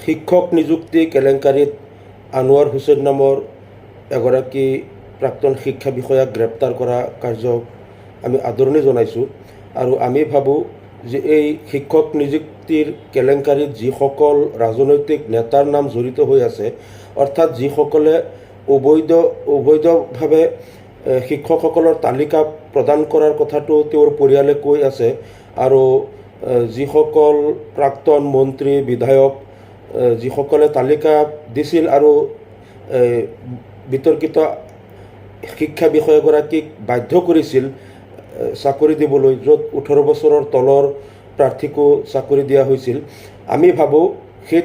শিক্ষক নিযুক্তি কেলেংকাৰীত আনোৱাৰ হুছেইন নামৰ এগৰাকী প্ৰাক্তন শিক্ষা বিষয়াক গ্ৰেপ্তাৰ কৰা কাৰ্যক আমি আদৰণি জনাইছোঁ আৰু আমি ভাবোঁ যে এই শিক্ষক নিযুক্তিৰ কেলেংকাৰীত যিসকল ৰাজনৈতিক নেতাৰ নাম জড়িত হৈ আছে, অৰ্থাৎ যিসকলে অবৈধভাৱে শিক্ষকসকলৰ তালিকা প্ৰদান কৰাৰ কথাটো তেওঁৰ পৰিয়ালে কৈ আছে আৰু যিসকল প্ৰাক্তন মন্ত্ৰী বিধায়ক যিসকলে তালিকা দিছিল আৰু বিতৰ্কিত শিক্ষা বিষয়াগৰাকীক বাধ্য কৰিছিল চাকৰি দিবলৈ, য'ত 18 বছৰৰ তলৰ প্ৰাৰ্থীকো চাকৰি দিয়া হৈছিল। আমি ভাবোঁ সেই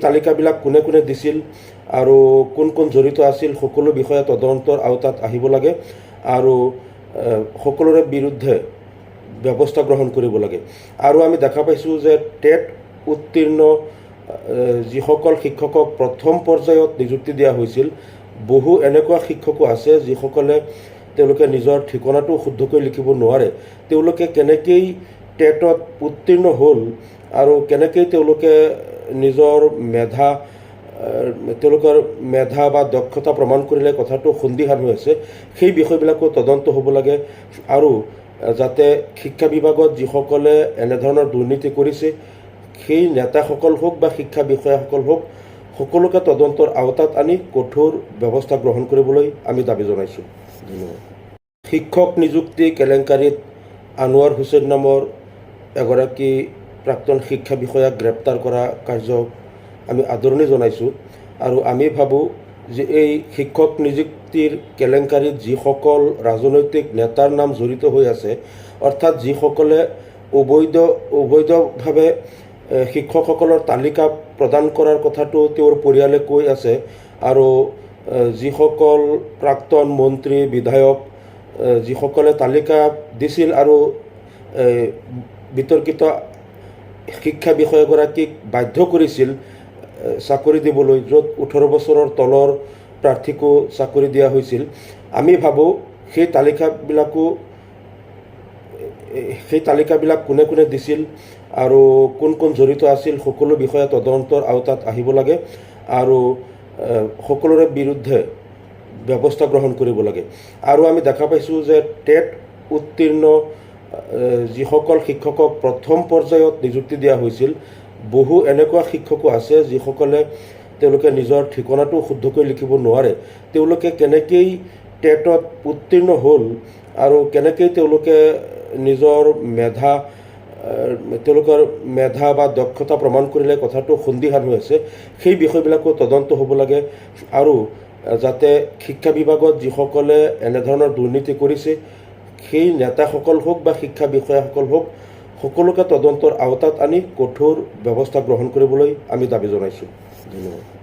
তালিকাবিলাক কোনে কোনে দিছিল আৰু কোন কোন জড়িত আছিল সকলো বিষয়ে তদন্তৰ আওতাত আহিব লাগে আৰু সকলোৰে বিৰুদ্ধে ব্যৱস্থা গ্ৰহণ কৰিব লাগে। আৰু আমি দেখা পাইছোঁ যে টেট উত্তীৰ্ণ যিসকল শিক্ষকক প্ৰথম পৰ্যায়ত নিযুক্তি দিয়া হৈছিল, বহু এনেকুৱা শিক্ষকো আছে যিসকলে তেওঁলোকে নিজৰ ঠিকনাটো শুদ্ধকৈ লিখিব নোৱাৰে। তেওঁলোকে কেনেকৈ টেটত উত্তীৰ্ণ হ'ল আৰু কেনেকৈ তেওঁলোকে নিজৰ মেধা বা দক্ষতা প্ৰমাণ কৰিলে কথাটো সন্দিহান হৈ আছে। সেই বিষয়বিলাকো তদন্ত হ'ব লাগে আৰু যাতে শিক্ষা বিভাগত যিসকলে এনেধৰণৰ দুৰ্নীতি কৰিছে সেই নেতাসকল হওক বা শিক্ষা বিষয়াসকল হওক, সকলোকে তদন্তৰ আওতাত আনি কঠোৰ ব্যৱস্থা গ্ৰহণ কৰিবলৈ আমি দাবী জনাইছোঁ। ধন্যবাদ। শিক্ষক নিযুক্তি কেলেংকাৰীত আনোৱাৰ হুছেইন নামৰ এগৰাকী প্ৰাক্তন শিক্ষা বিষয়াক গ্ৰেপ্তাৰ কৰা কাৰ্যক আমি আদৰণি জনাইছোঁ আৰু আমি ভাবোঁ যে এই শিক্ষক নিযুক্তিৰ কেলেংকাৰীত যিসকল ৰাজনৈতিক নেতাৰ নাম জড়িত হৈ আছে, অৰ্থাৎ যিসকলে অবৈধভাৱে শিক্ষকসকলৰ তালিকা প্ৰদান কৰাৰ কথাটো তেওঁৰ পৰিয়ালে কৈ আছে আৰু যিসকল প্ৰাক্তন মন্ত্ৰী বিধায়ক যিসকলে তালিকা দিছিল আৰু বিতৰ্কিত শিক্ষা বিষয়াগৰাকীক বাধ্য কৰিছিল চাকৰি দিবলৈ, য'ত 18 বছৰৰ তলৰ প্ৰাৰ্থীকো চাকৰি দিয়া হৈছিল। আমি ভাবোঁ সেই তালিকাবিলাক কোনে কোনে দিছিল আৰু কোন কোন জড়িত আছিল সকলো বিষয়ে তদন্তৰ আওতাত আহিব লাগে আৰু সকলোৰে বিৰুদ্ধে ব্যৱস্থা গ্ৰহণ কৰিব লাগে। আৰু আমি দেখা পাইছোঁ যে টেট উত্তীৰ্ণ যিসকল শিক্ষকক প্ৰথম পৰ্যায়ত নিযুক্তি দিয়া হৈছিল, বহু এনেকুৱা শিক্ষকো আছে যিসকলে তেওঁলোকে নিজৰ ঠিকনাটো শুদ্ধকৈ লিখিব নোৱাৰে। তেওঁলোকে কেনেকৈ টেটত উত্তীৰ্ণ হ'ল আৰু কেনেকৈ তেওঁলোকে নিজৰ মেধা বা দক্ষতা প্ৰমাণ কৰিলে কথাটো সন্দিহান হৈ আছে। সেই বিষয়বিলাকো তদন্ত হ'ব লাগে আৰু যাতে শিক্ষা বিভাগত যিসকলে এনেধৰণৰ দুৰ্নীতি কৰিছে সেই নেতাসকল হওক বা শিক্ষা বিষয়াসকল হওক, সকলোকে তদন্তৰ আওতাত আনি কঠোৰ ব্যৱস্থা গ্ৰহণ কৰিবলৈ আমি দাবী জনাইছোঁ। ধন্যবাদ।